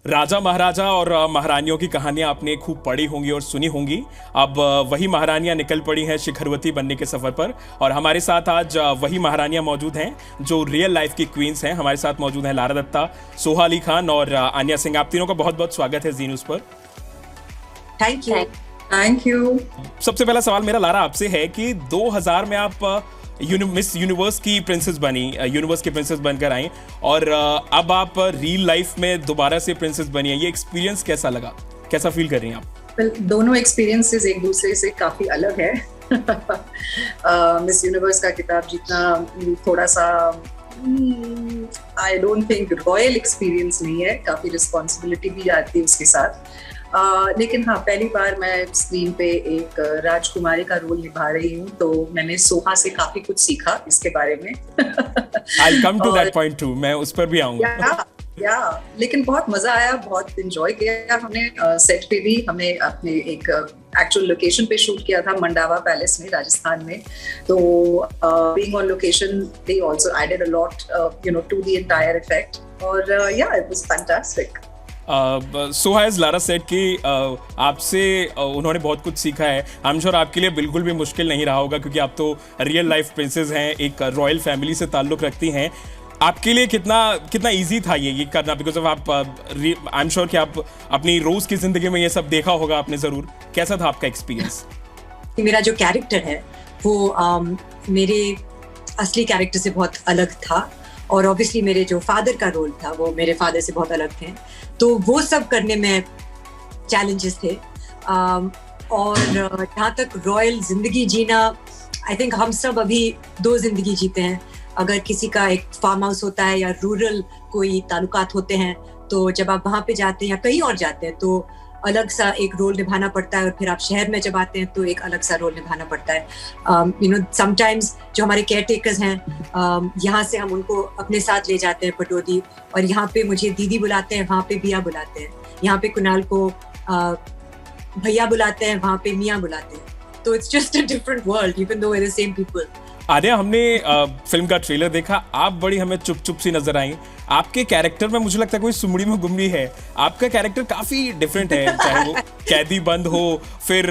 राजा महाराजा और महारानियों की कहानियां आपने खूब पढ़ी होंगी और सुनी होंगी। अब वही महारानियां निकल पड़ी हैं शिखरवती बनने के सफर पर, और हमारे साथ आज वही महारानियां मौजूद हैं जो रियल लाइफ की क्वींस हैं। हमारे साथ मौजूद हैं लारा दत्ता, सोहा अली खान और आन्या सिंह। आप तीनों का बहुत बहुत स्वागत है जी न्यूज़ पर। Thank you. Thank you. सबसे पहला सवाल मेरा लारा आपसे है कि 2000 में आप मिस यूनिवर्स की प्रिंसेस बनी, यूनिवर्स की प्रिंसेस बनकर आई, और अब आप रियल लाइफ में दोबारा से प्रिंसेस बनी है। ये एक्सपीरियंस कैसा लगा, कैसा फील कर रही हैं आप? दोनों एक्सपीरियंसेस एक दूसरे से काफी अलग है। मिस यूनिवर्स का किताब जितना थोड़ा सा I don't think royal experience नहीं है, काफी रिस्पॉन्सिबिलिटी भी आती है उसके साथ। लेकिन हाँ, पहली बार मैं स्क्रीन पे एक राजकुमारी का रोल निभा रही हूँ, तो मैंने सोहा से काफी कुछ सीखा इसके बारे में। I'll come to that point too, मैं उस पर भी आऊंगा। लेकिन बहुत मजा आया, बहुत एंजॉय किया हमने। सेट पे भी हमने अपने एक एक्चुअल लोकेशन पे शूट किया था, मंडावा पैलेस में, राजस्थान में। तो being on location they also added a lot to the entire effect, और it was fantastic. Soha, as Lara said कि आपसे उन्होंने बहुत कुछ सीखा है। आई एम श्योर आपके लिए बिल्कुल भी मुश्किल नहीं रहा होगा, क्योंकि आप तो रियल लाइफ प्रिंसेस हैं, एक रॉयल फैमिली से ताल्लुक़ रखती हैं। आपके लिए कितना इजी था ये करना, बिकॉज ऑफ आप आई एम श्योर कि आप अपनी रोज़ की ज़िंदगी में ये सब देखा होगा आपने ज़रूर। कैसा था आपका एक्सपीरियंस? मेरा जो कैरेक्टर है वो मेरे असली कैरेक्टर से बहुत अलग था, और ऑब्वियसली मेरे जो फादर का रोल था वो मेरे फादर से बहुत अलग थे, तो वो सब करने में चैलेंजेस थे। और जहाँ तक रॉयल जिंदगी जीना, आई थिंक हम सब अभी दो जिंदगी जीते हैं। अगर किसी का एक फार्म हाउस होता है या रूरल कोई ताल्लुकात होते हैं, तो जब आप वहाँ पे जाते हैं या कहीं और जाते हैं तो अलग सा एक रोल निभाना पड़ता है, और फिर आप शहर में जब आते हैं तो एक अलग सा रोल निभाना पड़ता है। समटाइम्स जो हमारे केयर टेकर्स हैं, यहाँ से हम उनको अपने साथ ले जाते हैं पटौदी, और यहाँ पे मुझे दीदी बुलाते हैं, वहाँ पे बिया बुलाते हैं। यहाँ पे कुणाल को भैया बुलाते हैं, वहाँ पे मियाँ बुलाते हैं। तो it's just a different world even though we are the same people. Aarya, हमने फिल्म का ट्रेलर देखा, आप बड़ी हमें चुप चुप सी नजर आई। आपके कैरेक्टर में मुझे लगता है कोई सुमड़ी में गुमड़ी है। आपका कैरेक्टर काफी डिफरेंट है, चाहे वो कैदी बंद हो, फिर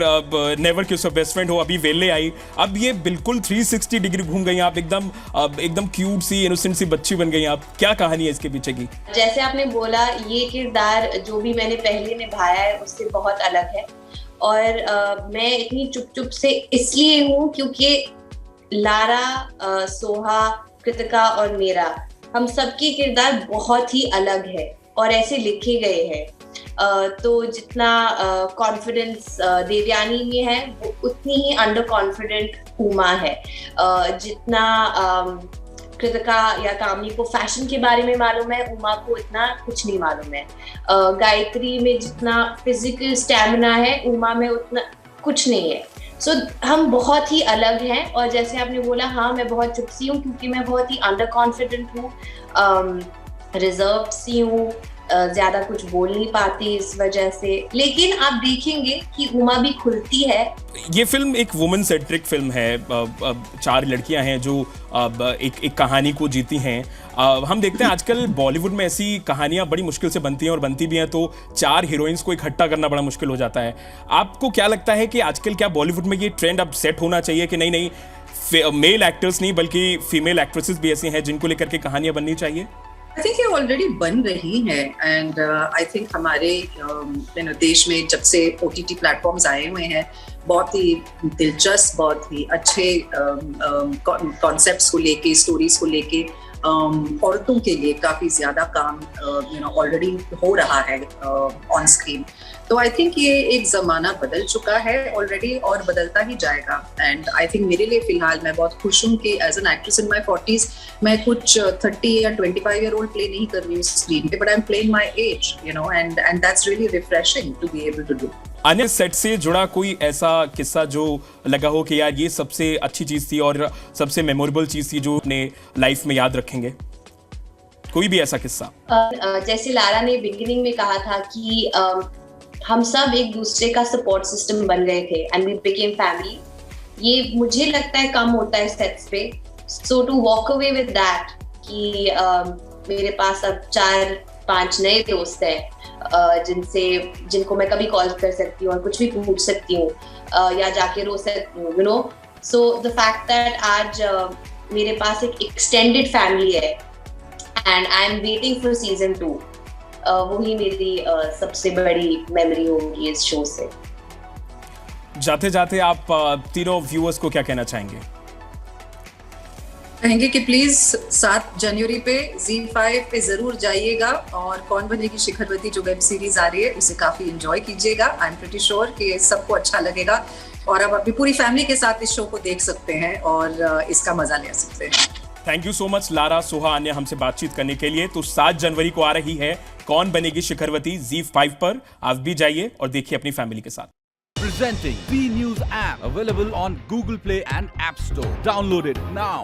नेवर किस योर बेस्ट फ्रेंड हो, अभी वेले आई, अब ये बिल्कुल 360 डिग्री घूम गई आप। एकदम क्यूट सी, इनोसेंट सी बच्ची बन गई आप। क्या कहानी है इसके पीछे की? जैसे आपने बोला, ये किरदार जो भी मैंने पहले निभाया है उससे बहुत अलग है, और मैं इतनी चुप चुप से इसलिए हूँ क्योंकि लारा, सोहा, कृतिका और मेरा, हम सबके किरदार बहुत ही अलग है और ऐसे लिखे गए हैं। तो जितना कॉन्फिडेंस देवयानी में है, वो उतनी ही अंडर कॉन्फिडेंट उमा है। जितना कृतिका या कामनी को फैशन के बारे में मालूम है, उमा को इतना कुछ नहीं मालूम है। गायत्री में जितना फिजिकल स्टैमिना है, उमा में उतना कुछ नहीं है। सो हम बहुत ही अलग हैं, और जैसे आपने बोला, हाँ मैं बहुत चुप सी हूँ क्योंकि मैं बहुत ही अंडर कॉन्फिडेंट हूँ, रिजर्व सी हूँ, ज्यादा कुछ बोल नहीं पाती इस वजह से। लेकिन आप देखेंगे कि उमा भी खुलती है। ये फिल्म एक वुमेन सेंट्रिक फिल्म है। 4 लड़कियां हैं जो एक कहानी को जीती हैं। हम देखते हैं आजकल बॉलीवुड में ऐसी कहानियां बड़ी मुश्किल से बनती हैं, और बनती भी हैं तो 4 हीरोइंस को इकट्ठा करना बड़ा मुश्किल हो जाता है। आपको क्या लगता है कि आजकल क्या बॉलीवुड में ये ट्रेंड अब सेट होना चाहिए कि नहीं, मेल एक्टर्स नहीं बल्कि फीमेल एक्ट्रेसेस भी ऐसी हैं जिनको लेकर के कहानियां बननी चाहिए? आई थिंक ये ऑलरेडी बन रही है, एंड आई थिंक हमारे देश में जब से OTT प्लेटफॉर्म्स आए हुए हैं, बहुत ही दिलचस्प, बहुत ही अच्छे कॉन्सेप्ट्स को लेके, स्टोरीज को लेके औरतों के लिए काफी ज्यादा काम ऑलरेडी हो रहा है ऑन स्क्रीन। तो आई थिंक ये एक जमाना बदल चुका है ऑलरेडी, और बदलता ही जाएगा। एंड आई थिंक मेरे लिए फिलहाल मैं बहुत खुश हूँ कि as an actress in my 40s मैं कुछ 30 या 25 ईयर ओल्ड प्ले नहीं कर रही हूँ स्क्रीन पे, but I am playing my age, and that's really refreshing to be able to do. अन्य सेट से जुड़ा कोई ऐसा किस्सा जो लगा हो कि यार ये सबसे अच्छी चीज थी और सबसे मेमोरेबल चीज थी जो अपने लाइफ में याद रखेंगे? कोई भी ऐसा किस्सा? जैसे लारा ने बिगिनिंग में कहा था कि हम सब एक दूसरे का सपोर्ट सिस्टम बन गए थे, एंड वी बिकेम फैमिली। ये मुझे लगता है कम होता है सेट्स पे। So to walk away with that कि मेरे पास अब 4 5 नए दोस्त हैं जिनको मैं कभी कॉल कर सकती हूँ और कुछ भी पूछ सकती हूँ या जाके रो सकती हूँ, सो द फैक्ट दैट आज मेरे पास एक एक्सटेंडेड फैमिली है and I am waiting for season 2, वही मेरी सबसे बड़ी मेमोरी होगी इस शो से। जाते जाते आप तीनों व्यूअर्स को क्या कहना चाहेंगे? कहेंगे कि प्लीज 7 जनवरी पे ZEE5 पे जरूर जाइएगा और कौन बनेगी शिखरवती जो वेब सीरीज आ रही है उसे काफी एंजॉय कीजिएगा। आई एम प्रीटी श्योर कि सबको अच्छा लगेगा और अब अपनी पूरी फैमिली के साथ इस शो को देख सकते हैं और इसका मजा ले सकते हैं। Thank you so much Lara, Soha, अन्य हमसे बातचीत करने के लिए। तो 7 जनवरी को आ रही है कौन बनेगी शिखरवती ZEE5 पर। आप भी जाइए और देखिए अपनी फैमिली के साथ। Presenting B News app available on Google Play and App Store. Download it now.